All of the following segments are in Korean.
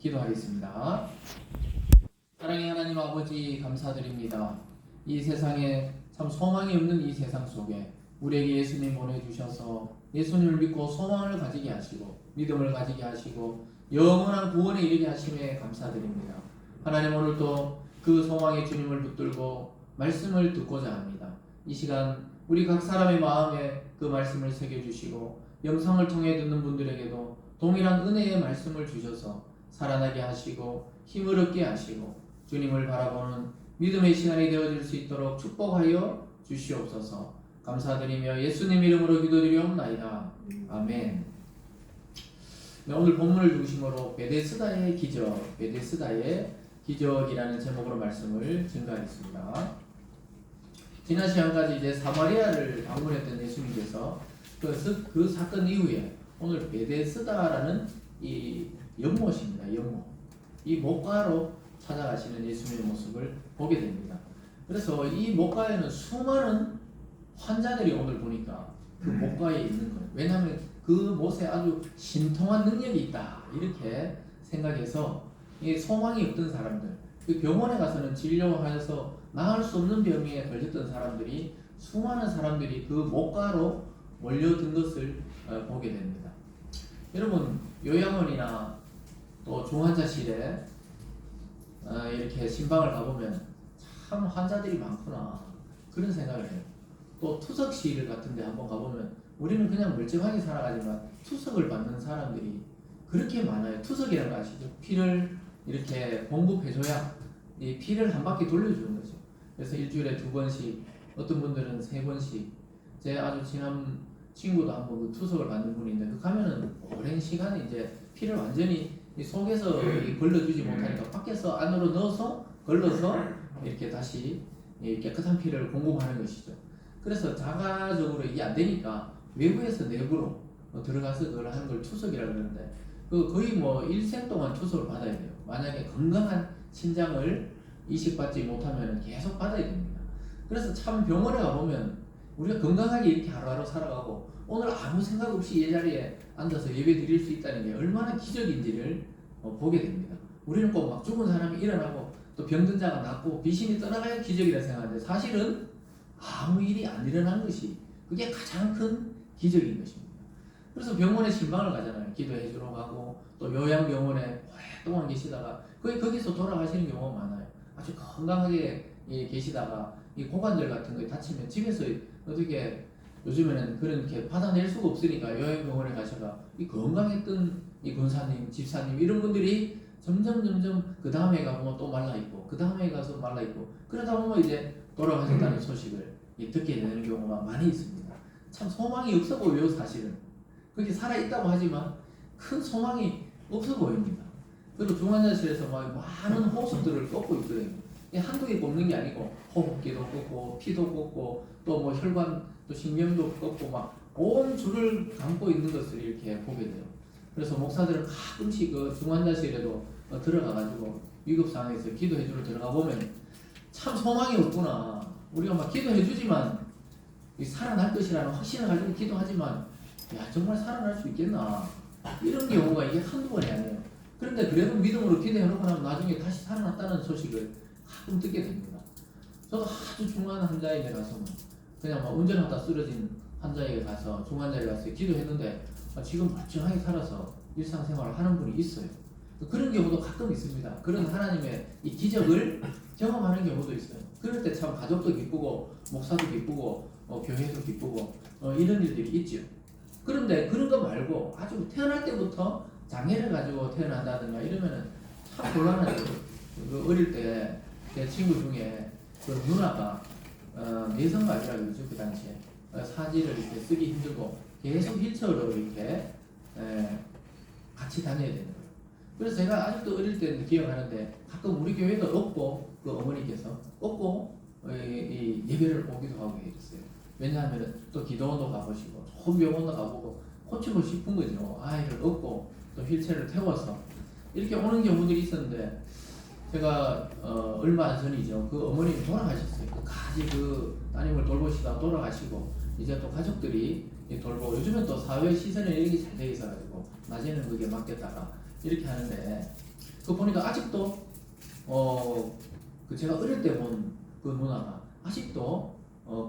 기도하겠습니다. 사랑의 하나님 아버지 감사드립니다. 이 세상에 참 소망이 없는 이 세상 속에 우리에게 예수님 보내주셔서 예수님을 믿고 소망을 가지게 하시고 믿음을 가지게 하시고 영원한 구원에 이르게 하심에 감사드립니다. 하나님, 오늘도 그 소망의 주님을 붙들고 말씀을 듣고자 합니다. 이 시간 우리 각 사람의 마음에 그 말씀을 새겨주시고 영상을 통해 듣는 분들에게도 동일한 은혜의 말씀을 주셔서 살아나게 하시고 힘을 얻게 하시고 주님을 바라보는 믿음의 시간이 되어질 수 있도록 축복하여 주시옵소서. 감사드리며 예수님 이름으로 기도드리옵나이다. 아멘. 네, 오늘 본문을 중심으로 베데스다의 기적이라는 제목으로 말씀을 증가하겠습니다. 지난 시간까지 이제 사마리아를 방문했던 예수님께서 그 사건 이후에 오늘 베데스다라는 이 연못입니다. 연못. 이 목가로 찾아가시는 예수님의 모습을 보게 됩니다. 그래서 이 목가에는 수많은 환자들이 오늘 보니까 그 목가에 있는 거예요. 왜냐하면 그 못에 아주 신통한 능력이 있다, 이렇게 생각해서 이 소망이 없던 사람들, 그 병원에 가서는 진료하여서 나을 수 없는 병에 걸렸던 사람들이, 수많은 사람들이 그 목가로 몰려든 것을 보게 됩니다. 여러분, 요양원이나 또 중환자실에 이렇게 신방을 가보면 참 환자들이 많구나, 그런 생각을 해요. 또 투석실 같은 데 한번 가보면 우리는 그냥 멀쩡하게 살아가지만 투석을 받는 사람들이 그렇게 많아요. 투석이라는 거 아시죠? 피를 이렇게 공급해줘야 이 피를 한 바퀴 돌려주는 거죠. 그래서 일주일에 2번씩, 어떤 분들은 3번씩. 제 아주 친한 친구도 한번 그 투석을 받는 분인데, 그 가면은 오랜 시간 이제 피를 완전히 이 속에서 걸러주지 못하니까 밖에서 안으로 넣어서 걸러서 이렇게 다시 깨끗한 피를 공급하는 것이죠. 그래서 자가적으로 이게 안 되니까 외부에서 내부로 들어가서 그걸 하는 걸 투석이라고 그러는데, 그 거의 뭐 일생 동안 투석을 받아야 돼요. 만약에 건강한 신장을 이식받지 못하면 계속 받아야 됩니다. 그래서 참 병원에 가보면 우리가 건강하게 이렇게 하루하루 살아가고 오늘 아무 생각 없이 이 자리에 앉아서 예배 드릴 수 있다는 게 얼마나 기적인지를 보게 됩니다. 우리는 꼭 막 죽은 사람이 일어나고 또 병든 자가 낫고 귀신이 떠나가야 기적이라 생각하는데, 사실은 아무 일이 안 일어난 것이 그게 가장 큰 기적인 것입니다. 그래서 병원에 신방을 가잖아요. 기도해 주러 가고, 또 요양병원에 오랫동안 계시다가 거기서 돌아가시는 경우가 많아요. 아주 건강하게 계시다가 이 고관절 같은 거에 다치면 집에서 어떻게, 요즘에는 그렇게 받아낼 수가 없으니까 요양병원에 가셔가 이 건강했던 이 권사님, 집사님 이런 분들이 점점 그 다음에 가보면 또 말라있고, 그 다음에 가서 말라있고, 그러다 보면 이제 돌아가셨다는 소식을 듣게 되는 경우가 많이 있습니다. 참 소망이 없어 보여요. 사실은 그렇게 살아있다고 하지만 큰 소망이 없어 보입니다. 그리고 중환자실에서 막 많은 호흡들을 꺾고 있거든요. 한두 개 꺾는 게 아니고 호흡기도 꺾고 피도 꺾고 또 뭐 혈관 또 신경도 꺾고 막 온 줄을 감고 있는 것을 이렇게 보게 돼요. 그래서 목사들은 가끔씩 그 중환자실에도 들어가가지고 위급 상황에서 기도해주러 들어가 보면 참 소망이 없구나. 우리가 막 기도해주지만 살아날 것이라는 확신을 가지고 기도하지만, 야, 정말 살아날 수 있겠나, 이런 경우가 이게 한두 번이 아니에요. 그런데 그래도 믿음으로 기도해놓고 나면 나중에 다시 살아났다는 소식을 가끔 듣게 됩니다. 저도 아주 중환 환자에게 가서 그냥 막 운전하다 쓰러진 환자에게 가서, 중환자에 가서 기도했는데 지금 멀쩡하게 살아서 일상생활을 하는 분이 있어요. 그런 경우도 가끔 있습니다. 그런 하나님의 이 기적을 경험하는 경우도 있어요. 그럴 때 참 가족도 기쁘고 목사도 기쁘고 교회도 기쁘고 이런 일들이 있죠. 그런데 그런 거 말고 아주 태어날 때부터 장애를 가지고 태어난다든가 이러면은 참 곤란하죠. 그 어릴 때 제 친구 중에 그 누나가 내성마비라고 그러죠. 그 당시에 사지를 이렇게 쓰기 힘들고 계속 휠체어로 이렇게 같이 다녀야 되는 거예요. 그래서 제가 아직도 어릴 때 기억하는데, 가끔 우리 교회도 없고 그 어머니께서 없고 예배를 오기도 하고 해줬어요. 왜냐하면 또 기도원도 가보시고 좋은 병원도 가보고 고치고 싶은 거죠. 아이를 업고 또 휠체어를 태워서 이렇게 오는 경우들이 있었는데, 제가 얼마 전이죠. 그 어머님이 돌아가셨어요. 끝까지 그 따님을 돌보시다 돌아가시고, 이제 또 가족들이 돌보고, 요즘은 또 사회 시선에 이렇게 잘 돼 있어가지고 낮에는 그게 맡겼다가 이렇게 하는데, 그 보니까 아직도 그 제가 어릴 때 본 그 누나가 아직도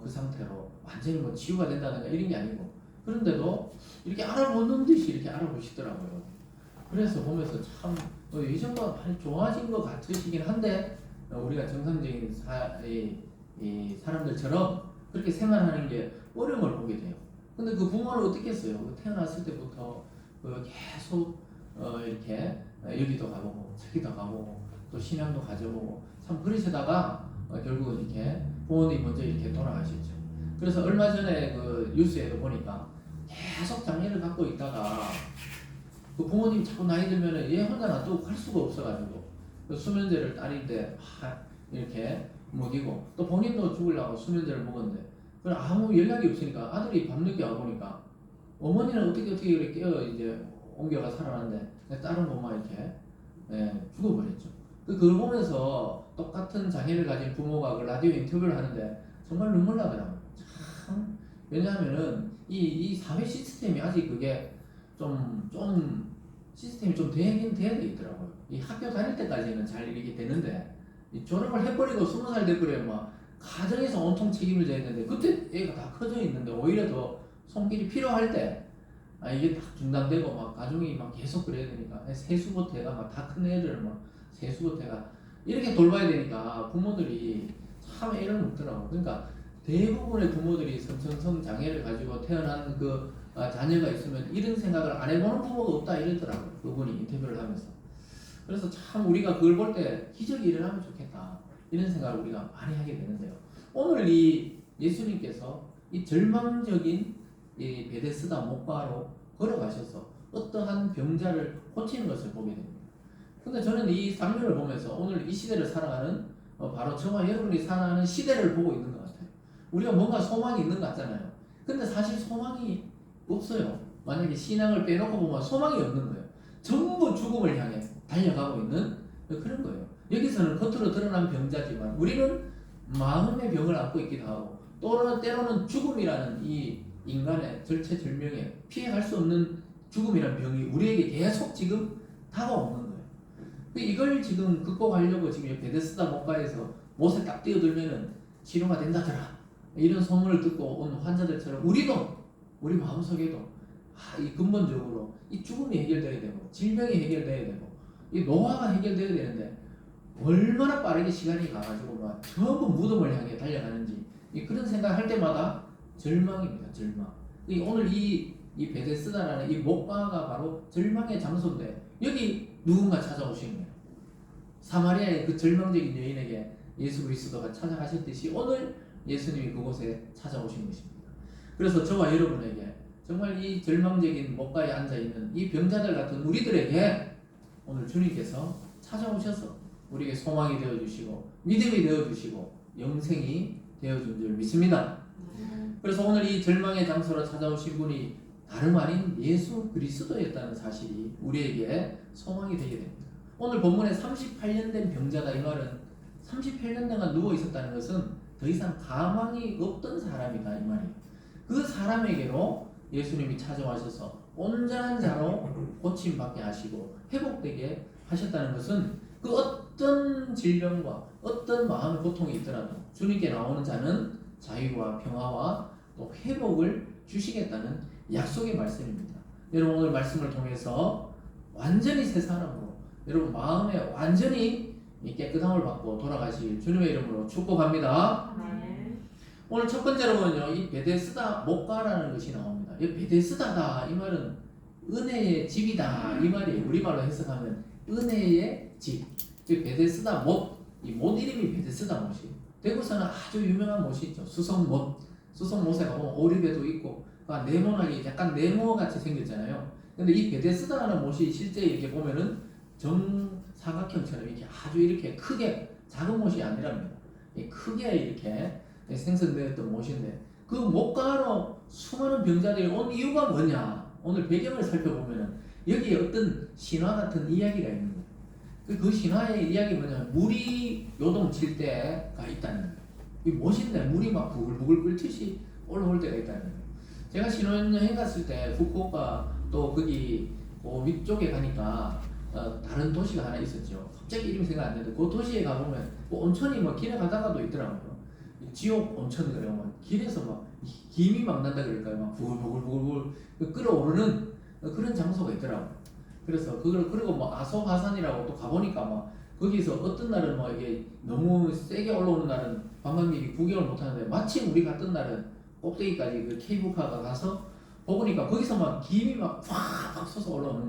그 상태로 완전히 뭐 치유가 된다든가 이런 게 아니고 그런데도 이렇게 알아보는 듯이 이렇게 알아보시더라고요. 그래서 보면서 참 예전보다 많이 좋아진 것 같으시긴 한데 우리가 정상적인 이 사람들처럼 그렇게 생활하는 게 어려움을 보게 돼요. 근데 그 부모를 어떻게 했어요? 태어났을 때부터 계속 이렇게 여기도 가보고 저기도 가보고 또 신앙도 가져보고 참 그러시다가 결국은 이렇게 부모님이 먼저 이렇게 돌아가셨죠. 그래서 얼마 전에 그 뉴스에도 보니까 계속 장애를 갖고 있다가 그 부모님 자꾸 나이 들면은 얘 혼자 놔두고 갈 수가 없어가지고 그 수면제를 딸인데 이렇게 먹이고 또 본인도 죽으려고 수면제를 먹었는데 그럼 아무 연락이 없으니까 아들이 밤늦게 와보니까 어머니는 어떻게 이렇게 깨어 이제 옮겨가 살아났는데 딸은 뭐만 이렇게 죽어버렸죠. 그걸 보면서 똑같은 장애를 가진 부모가 그 라디오 인터뷰를 하는데 정말 눈물 나더라고요. 참 왜냐하면은 이 사회 시스템이 아직 그게 좀 시스템이 좀 되긴 돼야 되겠더라고요. 이 학교 다닐 때까지는 잘 이렇게 되는데 이 졸업을 해버리고 20살 돼버리면 막 가정에서 온통 책임을 져야 되는데 그때 애가 다 커져 있는데 오히려 더 손길이 필요할 때 이게 딱 중단되고 막 가정이 막 계속 그래야 되니까 세수부터 해가 막 다 큰 애들을 막 세수부터 해가 이렇게 돌봐야 되니까 부모들이 참 애를 먹더라고. 그러니까 대부분의 부모들이 선천성 장애를 가지고 태어난 그 자녀가 있으면 이런 생각을 안 해보는 부모가 없다 이러더라고요. 그분이 인터뷰를 하면서. 그래서 참 우리가 그걸 볼 때 기적이 일어나면 좋겠다 이런 생각을 우리가 많이 하게 되는데요. 오늘 이 예수님께서 이 절망적인 이 베데스다 목가로 걸어가셔서 어떠한 병자를 고치는 것을 보게 됩니다. 근데 저는 이 장면을 보면서 오늘 이 시대를 살아가는 바로 저와 여러분이 살아가는 시대를 보고 있는 것 같아요. 우리가 뭔가 소망이 있는 것 같잖아요. 근데 사실 소망이 없어요. 만약에 신앙을 빼놓고 보면 소망이 없는 거예요. 전부 죽음을 향해 달려가고 있는 그런 거예요. 여기서는 겉으로 드러난 병자지만 우리는 마음의 병을 안고 있기도 하고 또는 때로는 죽음이라는 이 인간의 절체절명에 피해갈 수 없는 죽음이라는 병이 우리에게 계속 지금 다가오는 거예요. 이걸 지금 극복하려고 지금 베데스다 목가에서 못에 딱 뛰어들면은 치료가 된다더라 이런 소문을 듣고 온 환자들처럼 우리 마음속에도 이 근본적으로 이 죽음이 해결돼야 되고 질병이 해결돼야 되고 이 노화가 해결돼야 되는데 얼마나 빠르게 시간이 가가지고 막 전부 무덤을 향해 달려가는지 그런 생각할 때마다 절망입니다. 절망. 오늘 이 베데스다라는 이 목가가 바로 절망의 장소인데 여기 누군가 찾아오신 거예요. 사마리아의 그 절망적인 여인에게 예수 그리스도가 찾아가셨듯이 오늘 예수님이 그곳에 찾아오신 것입니다. 그래서 저와 여러분에게 정말 이 절망적인 목가에 앉아있는 이 병자들 같은 우리들에게 오늘 주님께서 찾아오셔서 우리에게 소망이 되어주시고 믿음이 되어주시고 영생이 되어준 줄 믿습니다. 그래서 오늘 이 절망의 장소로 찾아오신 분이 다름 아닌 예수 그리스도였다는 사실이 우리에게 소망이 되게 됩니다. 오늘 본문에 38년 된 병자다 이 말은 38년 동안 누워 있었다는 것은 더 이상 가망이 없던 사람이다 이 말이에요. 그 사람에게로 예수님이 찾아와셔서 온전한 자로 고침받게 하시고 회복되게 하셨다는 것은 그 어떤 질병과 어떤 마음의 고통이 있더라도 주님께 나오는 자는 자유와 평화와 또 회복을 주시겠다는 약속의 말씀입니다. 여러분 오늘 말씀을 통해서 완전히 새 사람으로 여러분 마음에 완전히 깨끗함을 받고 돌아가실 주님의 이름으로 축복합니다. 네. 오늘 첫 번째로는요, 이 베데스다 목가라는 것이 나옵니다. 이 베데스다다 이 말은 은혜의 집이다 이 말이에요. 우리말로 해석하면 은혜의 집. 이 베데스다 못, 이 못 이름이 베데스다 못이에요. 대구에서는 아주 유명한 못이 있죠. 수성못. 수성못에 가보면 오리배도 있고 네모나게 약간 네모같이 생겼잖아요. 근데 이 베데스다라는 못이 실제 이렇게 보면은 정사각형처럼 이렇게 아주 이렇게 크게 작은 못이 아니랍니다. 크게 이렇게 생성되었던 못인데 그 목가로 수많은 병자들이 온 이유가 뭐냐? 오늘 배경을 살펴보면은 여기에 어떤 신화 같은 이야기가 있는 거예요. 그 신화의 이야기 뭐냐면 물이 요동칠 때가 있다는 거예요. 이 못인데 물이 막 부글부글 끓듯이 올라올 때가 있다는 거예요. 제가 신혼여행 갔을 때 후쿠오카 또 거기 위쪽에 가니까 다른 도시가 하나 있었죠. 갑자기 이름이 생각 안 나는데 그 도시에 가보면 그 온천이 뭐 길에 가다가도 있더라고요. 지옥 온천 그래요. 막 길에서 막 김이 막 난다 그럴까요? 막 부글부글부글 끓어오르는 그런 장소가 있더라고요. 그래서 그걸 그리고 뭐 아소화산이라고 또 가보니까 막 거기서 어떤 날은 뭐 이게 너무 세게 올라오는 날은 관광객이 구경을 못 하는데 마침 우리 갔던 날은 꼭대기까지 그 케이블카가 가서 보니까 거기서 막 김이 막 팍팍 솟아 올라오는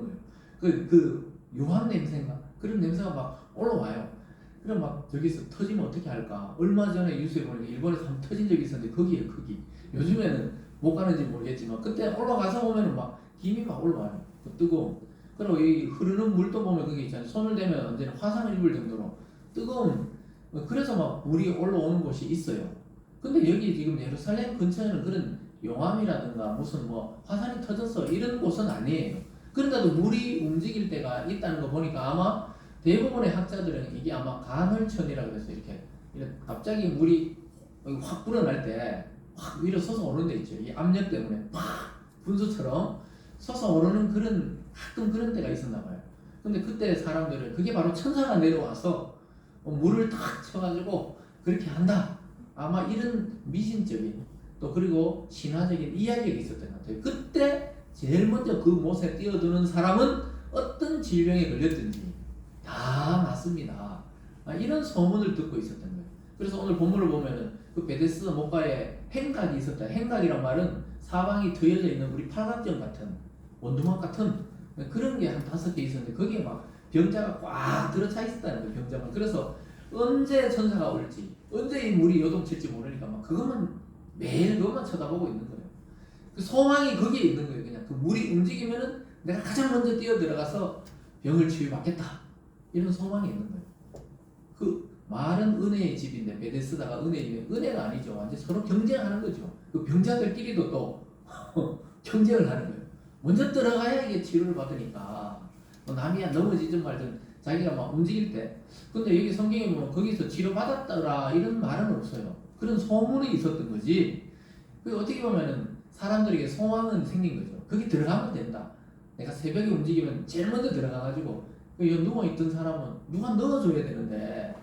거예요. 그 유황 냄새인가 그런 냄새가 막 올라와요. 그럼 막 저기서 터지면 어떻게 할까? 얼마 전에 뉴스에 보니까 일본에서 한번 터진 적이 있었는데 거기에 거기. 요즘에는 못 가는지 모르겠지만 그때 올라가서 보면은 막 김이 막 올라와요. 그 뜨거운. 그리고 이 흐르는 물도 보면 그게 있잖아요. 손을 대면 언제나 화상을 입을 정도로 뜨거운. 그래서 막 물이 올라오는 곳이 있어요. 근데 여기 지금 예루살렘 근처에는 그런 용암이라든가 무슨 뭐 화산이 터져서 이런 곳은 아니에요. 그런데도 물이 움직일 때가 있다는 거 보니까 아마 대부분의 학자들은 이게 아마 간헐천이라고 해서 이렇게 갑자기 물이 확 불어날 때 확 위로 솟아 오르는 데 있죠. 이 압력 때문에 팍 분수처럼 솟아 오르는 그런 가끔 그런 때가 있었나 봐요. 근데 그때 사람들은 그게 바로 천사가 내려와서 물을 탁 쳐가지고 그렇게 한다. 아마 이런 미신적인 또 그리고 신화적인 이야기가 있었던 것 같아요. 그때 제일 먼저 그 못에 뛰어드는 사람은 어떤 질병에 걸렸든지 다 낫습니다. 이런 소문을 듣고 있었던 거예요. 그래서 오늘 본문을 보면은 그 베데스다 목가에 행각이 있었다. 행각이란 말은 사방이 트여져 있는 우리 팔각정 같은 원두막 같은 그런 게 한 5개 있었는데 거기에 막 병자가 꽉 들어차 있었다는 거예요. 병자만. 그래서 언제 천사가 올지 언제 이 물이 요동칠지 모르니까 막 그것만 매일 그것만 쳐다보고 있는 거예요. 그 소망이 거기에 있는 거예요. 그냥 그 물이 움직이면은 내가 가장 먼저 뛰어 들어가서 병을 치유받겠다. 이런 소망이 있는 거예요. 그 말은 은혜의 집인데 베데스다가 은혜가 아니죠. 완전 서로 경쟁하는 거죠. 그 병자들끼리도 또 경쟁을 하는 거예요. 먼저 들어가야 이게 치료를 받으니까 남이야 넘어지든 말든 자기가 막 움직일 때. 근데 여기 성경에 보면 거기서 치료받았더라 이런 말은 없어요. 그런 소문이 있었던 거지. 그 어떻게 보면은 사람들에게 소망은 생긴 거죠. 거기 들어가면 된다. 내가 새벽에 움직이면 제일 먼저 들어가가지고 여기 누워있던 사람은 누가 넣어줘야 되는데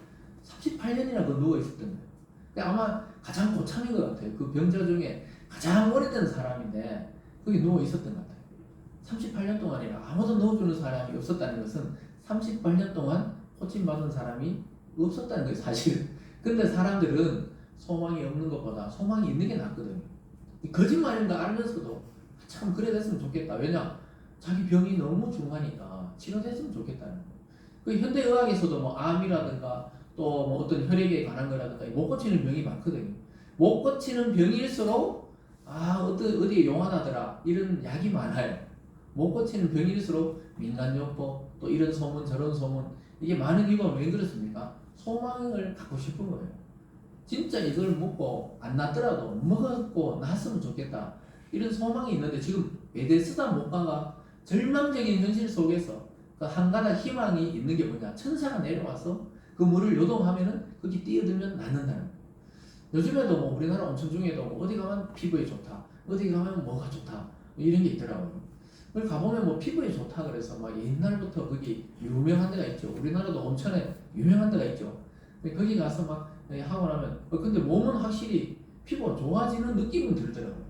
38년이나 그 누워있었던 거예요. 아마 가장 고참인 것 같아요. 그 병자 중에 가장 오래된 사람인데 거기 누워있었던 것 같아요. 38년 동안이나 아무도 넣어주는 사람이 없었다는 것은 38년 동안 호침받은 사람이 없었다는 거예요. 사실은. 근데 사람들은 소망이 없는 것보다 소망이 있는 게 낫거든요. 거짓말인 거 알면서도 참 그래 됐으면 좋겠다. 왜냐? 자기 병이 너무 중하니까 치료됐으면 좋겠다는 거예요. 그 현대의학에서도 뭐 암이라든가 또 뭐 어떤 혈액에 관한 거라든가 못 고치는 병이 많거든요. 못 고치는 병일수록 어디에 용하다더라 이런 약이 많아요. 못 고치는 병일수록 민간요법 또 이런 소문 저런 소문 이게 많은 이유가 왜 그렇습니까? 소망을 갖고 싶은 거예요. 진짜 이걸 먹고 안 낫더라도 먹었고 낫으면 좋겠다 이런 소망이 있는데 지금 베데스다 목가가 절망적인 현실 속에서 그 한 가닥 희망이 있는 게 뭐냐? 천사가 내려와서 그 물을 요동하면은 거기 뛰어들면 낫는다는 거예요. 요즘에도 뭐 우리나라 온천 중에도 뭐 어디 가면 피부에 좋다, 어디 가면 뭐가 좋다 뭐 이런 게 있더라고요. 그걸 가보면 뭐 피부에 좋다 그래서 막 옛날부터 거기 유명한 데가 있죠. 우리나라도 온천에 유명한 데가 있죠. 거기 가서 막 하고 나면 근데 몸은 확실히 피부가 좋아지는 느낌은 들더라고요.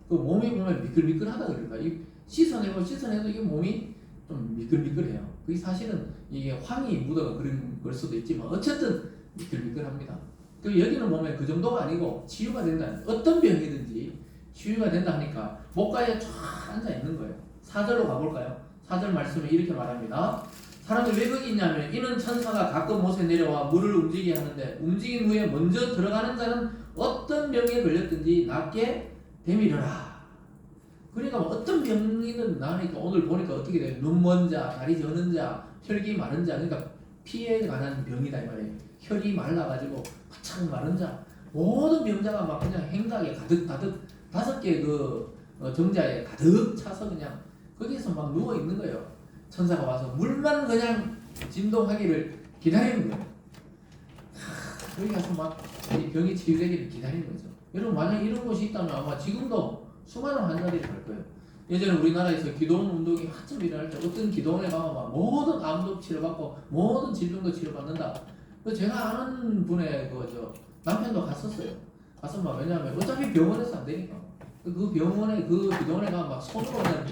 그 몸이 보면 미끌미끌하다 그럴까? 이 씻어내도 이게 몸이 좀 미끌미끌해요. 그게 사실은 이게 황이 묻어가 그런 걸 수도 있지만 어쨌든 미끌미끌합니다. 그 여기는 보면 그 정도가 아니고 치유가 된다는 어떤 병이든지 치유가 된다 하니까 목가에 쫙 앉아 있는 거예요. 4절로 가볼까요? 4절 말씀에 이렇게 말합니다. 사람들이 왜 거기 있냐면 이는 천사가 가끔 못에 내려와 물을 움직이게 하는데 움직인 후에 먼저 들어가는 자는 어떤 병에 걸렸든지 낫게 되밀어라. 그러니까 뭐 어떤 병이든 나니까 오늘 보니까 어떻게 돼요? 눈먼 자, 다리 저는 자, 혈기 마른 자, 그러니까 피에 관한 병이다 이 말이에요. 혈이 말라가지고 바짝 마른 자, 모든 병자가 막 그냥 행각에 가득 5개 그 정자에 가득 차서 그냥 거기서 막 누워 있는 거예요. 천사가 와서 물만 그냥 진동하기를 기다리는 거예요. 거기 가서 막 이 병이 치유되기를 기다리는 거죠. 여러분 만약 이런 곳이 있다면 아마 지금도 수많은 환자들이 갈 거예요. 예전에 우리나라에서 기도원 운동이 한참 일어날 때 어떤 기도원에 가면 막 모든 암도 치료받고 모든 질병도 치료받는다. 그 제가 아는 분의 그 남편도 갔었어요. 가서 막 왜냐하면 어차피 병원에서 안 되니까 그 병원에 그 기도원에 가면 막 손으로 그냥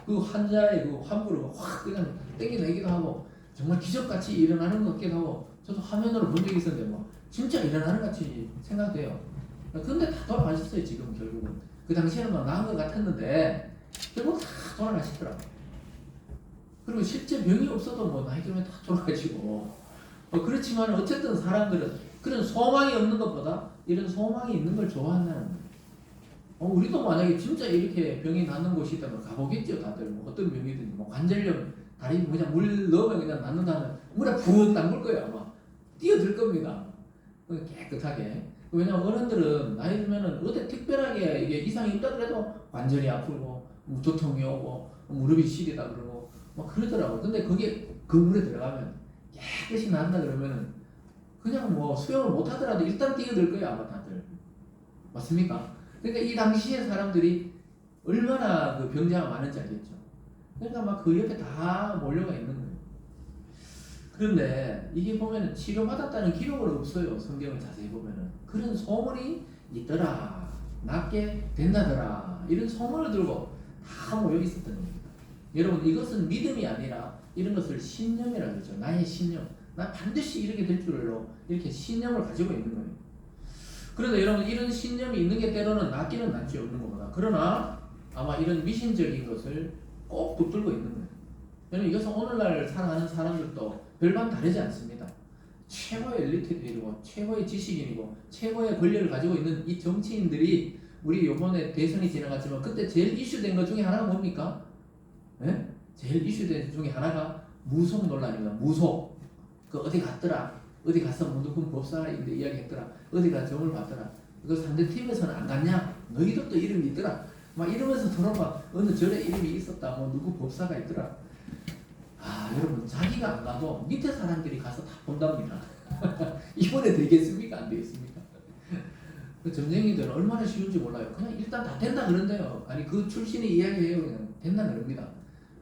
그 환자의 그 환부를 확 그냥 땡겨내기도 하고 정말 기적같이 일어나는 것 같기도 하고 저도 화면으로 본 적이 있었는데 뭐 진짜 일어나는 것 같이 생각돼요. 근데 다 돌아가셨어요 지금 결국은. 그 당시에는 막 나은 것 같았는데 결국 다 돌아가시더라고요. 그리고 실제 병이 없어도 뭐 나이 들면 다 돌아가시고 그렇지만 어쨌든 사람들은 그런 소망이 없는 것보다 이런 소망이 있는 걸 좋아한다는 거예요. 우리도 만약에 진짜 이렇게 병이 낫는 곳이 있다면 가보겠죠 다들. 뭐 어떤 병이든지 뭐 관절염 다리 그냥 물 넣으면 그냥 낫는다는 물에 푹 담글 거예요 아마. 뛰어들 겁니다. 깨끗하게. 왜냐면 어른들은 나이 들면은 어디 특별하게 이게 이상이 있다 그래도 관절이 아프고 두통이 오고 무릎이 시리다 그러고 막 그러더라고. 근데 그게 그 물에 들어가면 깨끗이 난다 그러면은 그냥 뭐 수영을 못 하더라도 일단 뛰어들 거예요 아마 다들. 맞습니까? 그러니까 이 당시에 사람들이 얼마나 그 병자가 많은지 알겠죠. 그러니까 막 그 옆에 다 몰려가 있는 거예요. 그런데 이게 보면은 치료받았다는 기록은 없어요. 성경을 자세히 보면은. 그런 소문이 있더라. 낫게 된다더라. 이런 소문을 들고 다 모여 있었던 겁니다. 여러분 이것은 믿음이 아니라 이런 것을 신념이라고 그러죠. 나의 신념. 나 반드시 이렇게 될 줄로 이렇게 신념을 가지고 있는 거예요. 그런데 여러분 이런 신념이 있는 게 때로는 낫기는 낫지 없는 것보다. 그러나 아마 이런 미신적인 것을 꼭 붙들고 있는 거예요. 여러분 이것은 오늘날 살아가는 사람들도 별반 다르지 않습니다. 최고의 엘리트들이고 최고의 지식인이고 최고의 권력을 가지고 있는 이 정치인들이 우리 요번에 대선이 지나갔지만 그때 제일 이슈된 것 중에 하나가 뭡니까? 네? 제일 이슈된 것 중에 하나가 무속 논란입니다. 무속. 그 어디 갔더라. 어디 가서 뭐 누군 법사인데 이야기했더라. 어디 가서 점을 받더라. 그 상대팀에서는 안 갔냐? 너희도 또 이름이 있더라. 막 이러면서 들어봐. 어느 절에 이름이 있었다. 뭐 누구 법사가 있더라. 여러분 자기가 안 가도 밑에 사람들이 가서 다 본답니다. 이번에 되겠습니까? 안 되겠습니까? 그 점쟁이들은 얼마나 쉬운지 몰라요. 그냥 일단 다 된다 그런데요. 아니 그 출신이 이야기해요. 그냥 된다 그럽니다.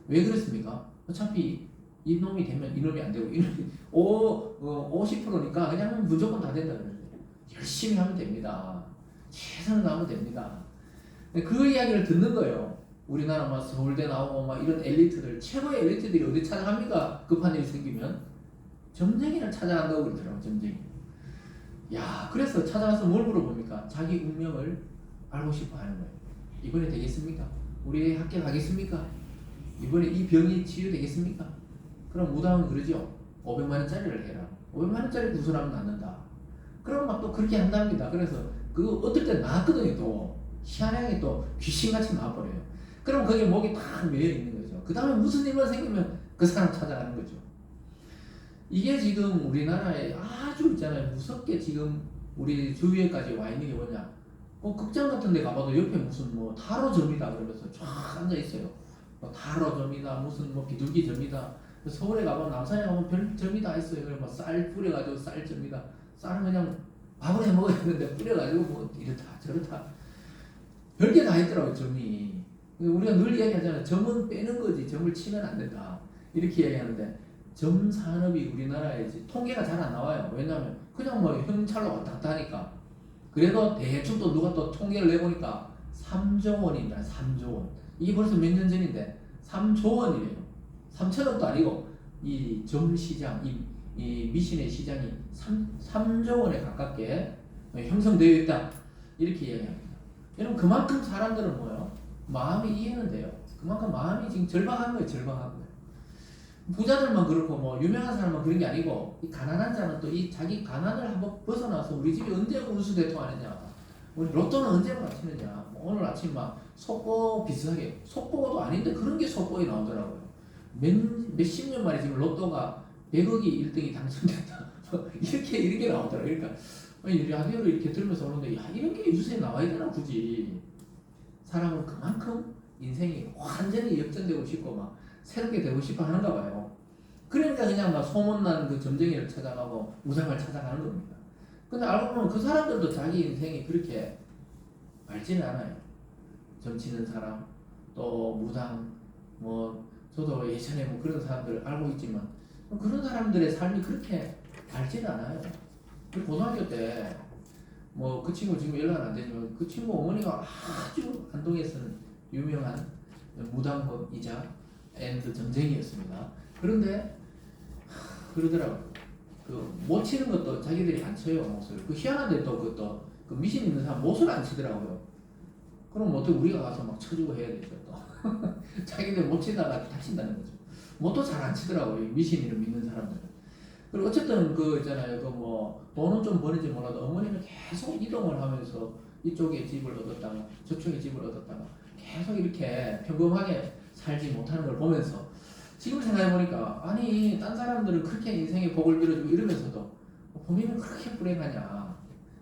왜 그렇습니까? 어차피 이놈이 되면 이놈이 안 되고 이놈이 50%니까 그냥 무조건 다 된다 그러는데 열심히 하면 됩니다. 최선을 다하면 됩니다. 그 이야기를 듣는 거예요. 우리나라 막 서울대 나오고 막 이런 엘리트들 최고의 엘리트들이 어디 찾아갑니까? 급한 일이 생기면 점쟁이를 찾아간다고 그러더라고. 점쟁이. 야 그래서 찾아가서 뭘 물어봅니까? 자기 운명을 알고 싶어 하는 거예요. 이번에 되겠습니까? 우리 학교 가겠습니까? 이번에 이 병이 치유되겠습니까? 그럼 무당은 그러죠. 500만 원짜리를 해라. 500만 원짜리 구슬하면 낫는다. 그럼 막 또 그렇게 한답니다. 그래서 그 어떨 때 나왔거든요. 또 희한하게 또 귀신같이 나와버려요. 그럼 거기에 목이 딱 매여 있는 거죠. 그 다음에 무슨 일만 생기면 그 사람 찾아가는 거죠. 이게 지금 우리나라에 아주 있잖아요. 무섭게 지금 우리 주위에까지 와 있는 게 뭐냐. 극장 같은 데 가봐도 옆에 무슨 뭐 타로점이다 그러면서 쫙 앉아 있어요. 뭐 타로점이다 무슨 뭐 비둘기점이다. 서울에 가보면 남산에 가면 별점이 다 있어요. 그래 쌀 뿌려가지고 쌀점이다. 쌀은 그냥 밥을 해 먹어야 되는데 뿌려가지고 뭐 이렇다 저렇다. 별게 다 있더라고요 점이. 우리가 늘 이야기하잖아요. 점은 빼는 거지 점을 치면 안 된다. 이렇게 이야기하는데 점 산업이 우리나라에 통계가 잘 안 나와요. 왜냐하면 그냥 뭐 현찰로 왔다 갔다 하니까. 그래도 대충 또 누가 또 통계를 내보니까 3조 원입니다. 3조 원. 이게 벌써 몇 년 전인데 3조 원이래요. 3천억도 아니고 이 점 시장, 이 미신의 시장이 3조 원에 가깝게 형성되어 있다. 이렇게 이야기합니다. 여러분 그만큼 사람들은 뭐예요? 마음이 이해는 돼요. 그만큼 마음이 지금 절박한 거예요. 절박한 거예요. 부자들만 그렇고 뭐 유명한 사람만 그런 게 아니고 이 가난한 자는 또 이 자기 가난을 한번 벗어나서 우리 집이 언제 운수대통하느냐, 우리 로또는 언제 맞히느냐, 뭐 오늘 아침 막 속보 비슷하게 속보도 아닌데 그런 게 속보에 나오더라고요. 몇십 년 만에 지금 로또가 100억이 1등이 당첨됐다. 이렇게 나오더라고요. 그러니까 라디오를 이렇게 들으면서 오는데 야 이런 게 뉴스에 나와야 되나 굳이. 사람은 그만큼 인생이 완전히 역전되고 싶고 막 새롭게 되고 싶어 하는가 봐요. 그러니까 그냥 막 소문난 그 점쟁이를 찾아가고 우상을 찾아가는 겁니다. 근데 알고 보면 그 사람들도 자기 인생이 그렇게 밝지는 않아요. 점치는 사람, 또 무당, 뭐 저도 예전에 뭐 그런 사람들 알고 있지만 그런 사람들의 삶이 그렇게 밝지는 않아요. 고등학교 때 뭐 그 친구 지금 연락은 안 되지만 그 친구 어머니가 아주 안동에서는 유명한 무당법이자 앤드 점쟁이였습니다. 그런데 그러더라고. 못 치는 것도 자기들이 안 쳐요, 못을. 희한한데 또 그것도 그 미신 있는 사람 못을 안 치더라고요. 그럼 어떻게 우리가 가서 막 쳐주고 해야 되죠 또. 자기들 못 치다가 다친다는 거죠. 못도 잘 안 치더라고요, 미신을 믿는 사람들은. 그리고 어쨌든 그 있잖아요, 그 뭐 돈은 좀 버는지 몰라도 어머니는 계속 이동을 하면서 이쪽에 집을 얻었다가 저쪽에 집을 얻었다가 계속 이렇게 평범하게 살지 못하는 걸 보면서 지금 생각해보니까 아니 딴 사람들은 그렇게 인생의 복을 빌어주고 이러면서도 본인은 그렇게 불행하냐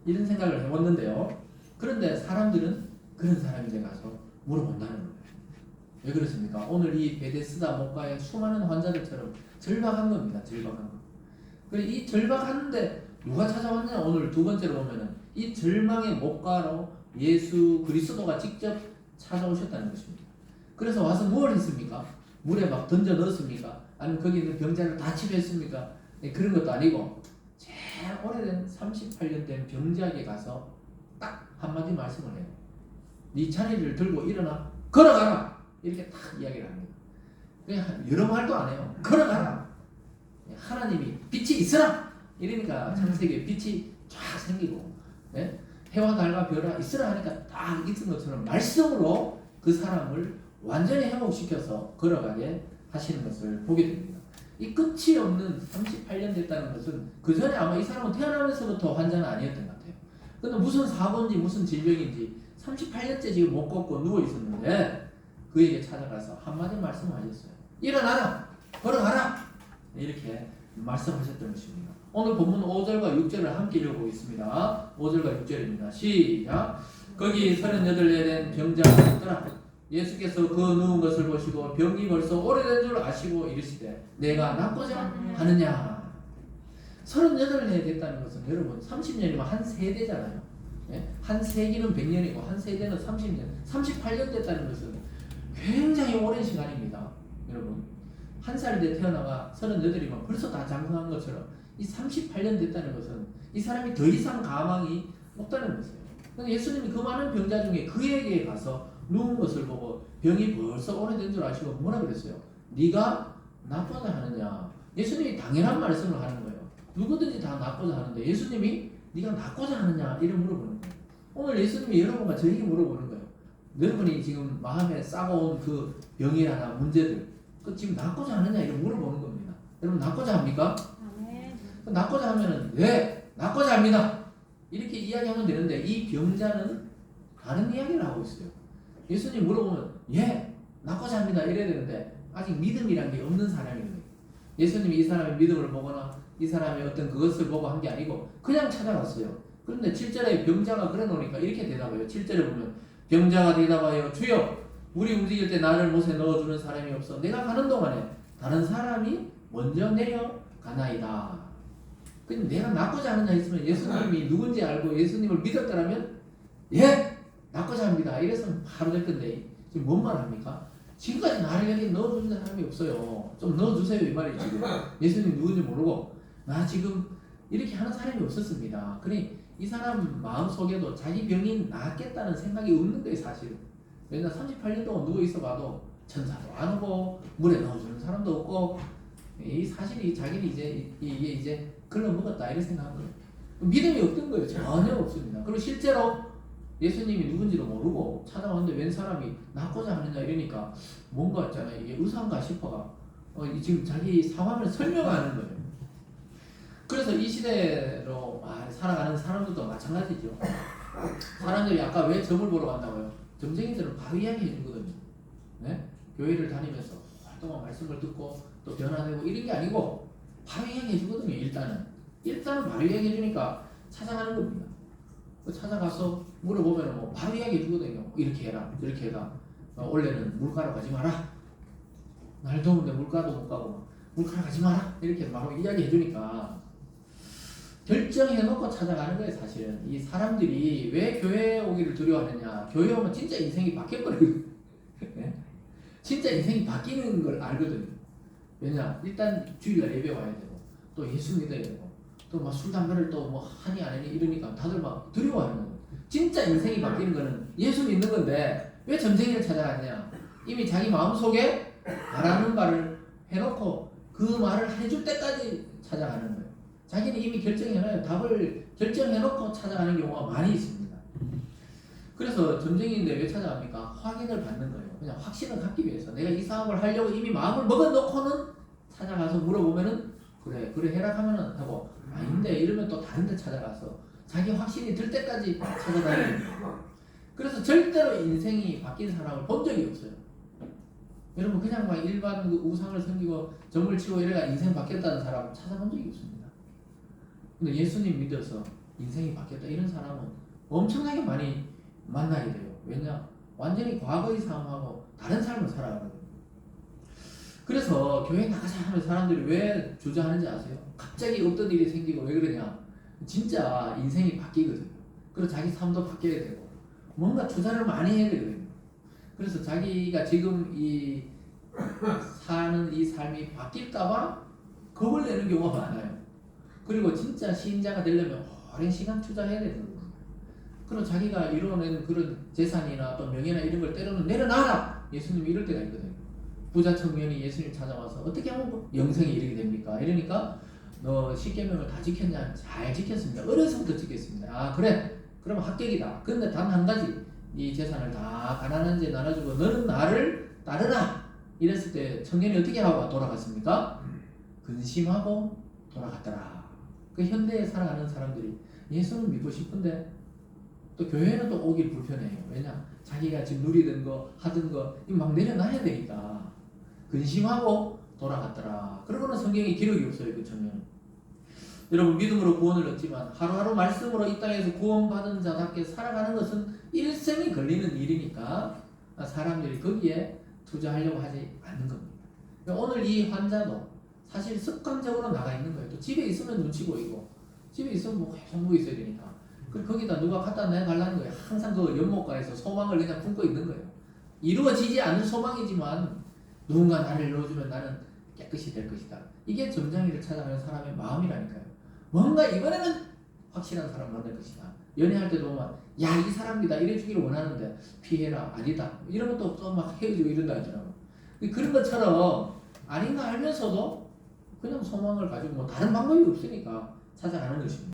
이런 생각을 해봤는데요. 그런데 사람들은 그런 사람이 가서 물어본다는 거예요. 왜 그렇습니까? 오늘 이 베데스다 목가의 수많은 환자들처럼 절박한 겁니다. 절박한 거. 그리고 이 절박하는데 누가 찾아왔냐? 오늘 두 번째로 보면은 이 절망의 목가로 예수 그리스도가 직접 찾아오셨다는 것입니다. 그래서 와서 뭘 했습니까? 물에 막 던져 넣었습니까? 아니면 거기 있는 병자를 다 치료했습니까? 네, 그런 것도 아니고 제일 오래된 38년 된 병자에게 가서 딱 한마디 말씀을 해요. 네 자리를 들고 일어나 걸어가라 이렇게 딱 이야기를 합니다. 그냥 여러 말도 안 해요. 걸어가라. 하나님이 빛이 있으라 이러니까 창세기에 빛이 쫙 생기고 네? 해와 달과 별아 있으라 하니까 딱 있은 것처럼 말씀으로 그 사람을 완전히 회복시켜서 걸어가게 하시는 것을 보게 됩니다. 이 끝이 없는 38년 됐다는 것은 그 전에 아마 이 사람은 태어나면서부터 환자는 아니었던 것 같아요. 근데 무슨 사고인지 무슨 질병인지 38년째 지금 못 걷고 누워 있었는데 그에게 찾아가서 한마디 말씀하셨어요. 일어나라! 걸어가라! 이렇게 말씀하셨던 것입니다. 오늘 본문 5절과 6절을 함께 읽어보겠습니다. 5절과 6절입니다. 시작! 거기 38에 된 병자가 있더라. 예수께서 그 누운 것을 보시고 병이 벌써 오래된 줄 아시고 이르시되 내가 낫고자 하느냐. 38해 됐다는 것은 여러분 30년이면 한 세대잖아요. 한 세기는 100년이고 한 세대는 30년 38년 됐다는 것은 굉장히 오랜 시간입니다. 여러분 한 살 때 태어나가 38이면 벌써 다 장성한 것처럼 이 38년 됐다는 것은 이 사람이 더 이상 가망이 없다는 것이에요. 그런데 예수님이 그 많은 병자 중에 그에게 가서 누운 것을 보고 병이 벌써 오래된 줄 아시고 뭐라 그랬어요? 네가 낫고자 하느냐. 예수님이 당연한 말씀을 하는 거예요. 누구든지 다 낫고자 하는데 예수님이 네가 낫고자 하느냐 이런 물어보는 거예요. 오늘 예수님이 여러분과 저에게 물어보는 거예요. 여러분이 지금 마음에 쌓아온 그 병이나 문제들 그 지금 낫고자 하느냐 이런 물어보는 겁니다. 여러분 낫고자 합니까? 네. 낫고자 하면은 네 낫고자 합니다. 이렇게 이야기하면 되는데 이 병자는 다른 이야기를 하고 있어요. 예수님 물어보면 예 낫고자 합니다 이래야 되는데 아직 믿음이란 게 없는 사람이거든요. 예수님이 이 사람의 믿음을 보거나 이 사람의 어떤 그것을 보고 한 게 아니고 그냥 찾아갔어요. 그런데 7절에 병자가 그래 놓으니까 이렇게 대답해요. 7절에 보면 병자가 대답하여 주여 물이 움직일 때 나를 못에 넣어주는 사람이 없어 내가 가는 동안에 다른 사람이 먼저 내려가나이다. 그럼 내가 낫고자 하느냐 했으면 예수님이 누군지 알고 예수님을 믿었더라면 예 낫고자 합니다 이랬으면 바로 될 건데 지금 뭔 말 합니까? 지금까지 나를 여기 넣어주는 사람이 없어요. 좀 넣어주세요 이 말이지. 예수님 누군지 모르고 나 지금 이렇게 하는 사람이 없었습니다. 그러니 이 사람 마음속에도 자기 병이 낫겠다는 생각이 없는 거예요 사실은. 왜냐면 38년 동안 누워 있어봐도 천사도 안 오고 물에 넣어주는 사람도 없고 이 사실이 자기는 이제 이게 이제 글러먹었다 이런 생각한 거예요. 믿음이 없던 거예요. 전혀 없습니다. 그리고 실제로 예수님이 누군지도 모르고 찾아왔는데 웬 사람이 낫고자 하느냐 이러니까 뭔가 있잖아요. 이게 의사인가 싶어가 지금 자기 상황을 설명하는 거예요. 그래서 이 시대로 살아가는 사람들도 마찬가지죠. 사람들이 아까 왜 점을 보러 간다고요? 점쟁이들은 바로 이야기해 주거든요. 네? 교회를 다니면서 활동한 말씀을 듣고 또 변화되고 이런 게 아니고 바로 이야기해 주거든요. 일단은 바로 이야기해 주니까 찾아가는 겁니다. 찾아가서 물어보면 뭐 바로 이야기해 주거든요. 이렇게 해라 이렇게 해라. 원래는 물가로 가지 마라. 날 더운데 물가도 못 가고 물가로 가지 마라 이렇게 바로 이야기해 주니까 결정해놓고 찾아가는 거예요. 사실은 이 사람들이 왜 교회에 오기를 두려워하느냐. 교회 오면 진짜 인생이 바뀌어버려요. 네? 진짜 인생이 바뀌는 걸 알거든요. 왜냐? 일단 주일날 예배 와야 되고 또 예수 믿어야 되고 또 막 술 담배를 또 뭐 하니 안 하니 이러니까 다들 막 두려워하는 거예요. 진짜 인생이 바뀌는 거는 예수 믿는 건데 왜 점쟁이를 찾아갔냐? 이미 자기 마음속에 바라는 바를 해놓고 그 말을 해줄 때까지 찾아가는 거예요. 자기는 이미 결정해놔요. 답을 결정해놓고 찾아가는 경우가 많이 있습니다. 그래서 점쟁이인데 왜 찾아갑니까? 확인을 받는 거예요. 그냥 확신을 갖기 위해서 내가 이 사업을 하려고 이미 마음을 먹어놓고는 찾아가서 물어보면은 그래 해라 하면은 하고 아닌데 이러면 또 다른 데 찾아가서 자기 확신이 들 때까지 찾아다니는 거예요. 그래서 절대로 인생이 바뀐 사람을 본 적이 없어요. 여러분 그냥 막 일반 그 우상을 섬기고 점을 치고 이래가 인생 바뀌었다는 사람 찾아본 적이 없습니다. 근데 예수님 믿어서 인생이 바뀌었다 이런 사람은 엄청나게 많이 만나게 돼요. 왜냐? 완전히 과거의 삶하고 다른 삶을 살아가거든요. 그래서 교회 나가자 하면 사람들이 왜 주저하는지 아세요? 갑자기 어떤 일이 생기고 왜 그러냐? 진짜 인생이 바뀌거든요. 그리고 자기 삶도 바뀌어야 되고 뭔가 투자를 많이 해야 되거든요. 그래서 자기가 지금 이 사는 이 삶이 바뀔까봐 겁을 내는 경우가 많아요. 그리고 진짜 신자가 되려면 오랜 시간 투자해야 되거든요. 그리고 자기가 이뤄낸 그런 재산이나 또 명예나 이런 걸 때로는 내려놔라! 예수님이 이럴 때가 있거든요. 부자 청년이 예수님 찾아와서 어떻게 하면 영생에 이르게 됩니까? 이러니까 너 10계명을 다 지켰냐? 잘 지켰습니다. 어려서부터 지켰습니다. 아 그래? 그러면 합격이다. 근데 단 한 가지 이 재산을 다 가난한 자 나눠주고 너는 나를 따르라! 이랬을 때 청년이 어떻게 하고 돌아갔습니까? 근심하고 돌아갔더라. 그 현대에 살아가는 사람들이 예수는 믿고 싶은데 또 교회는 또 오길 불편해요. 왜냐? 자기가 지금 누리던 거 하던 거 막 내려놔야 되니까 근심하고 돌아갔더라. 그러고는 성경에 기록이 없어요. 그 청년은. 여러분 믿음으로 구원을 얻지만 하루하루 말씀으로 이 땅에서 구원받은 자답게 살아가는 것은 일생이 걸리는 일이니까 사람들이 거기에 투자하려고 하지 않는 겁니다. 오늘 이 환자도 사실 습관적으로 나가 있는 거예요. 또 집에 있으면 눈치 보이고 집에 있으면 뭐 계속 누워 있어야 되니까 거기다 누가 갖다 내달라는 거예요. 항상 그 연못가에서 소망을 그냥 품고 있는 거예요. 이루어지지 않는 소망이지만 누군가 나를 넣어주면 나는 깨끗이 될 것이다. 이게 점쟁이를 찾아가는 사람의 마음이라니까요. 뭔가 이번에는 확실한 사람을 만날 것이다. 연애할 때도 보면 야 이 사람이다 이래주기를 원하는데 피해라 아니다 이런 것도 또 막 헤어지고 이런다 하잖아요. 그런 것처럼 아닌가 알면서도 그냥 소망을 가지고 뭐 다른 방법이 없으니까 찾아가는 것입니다.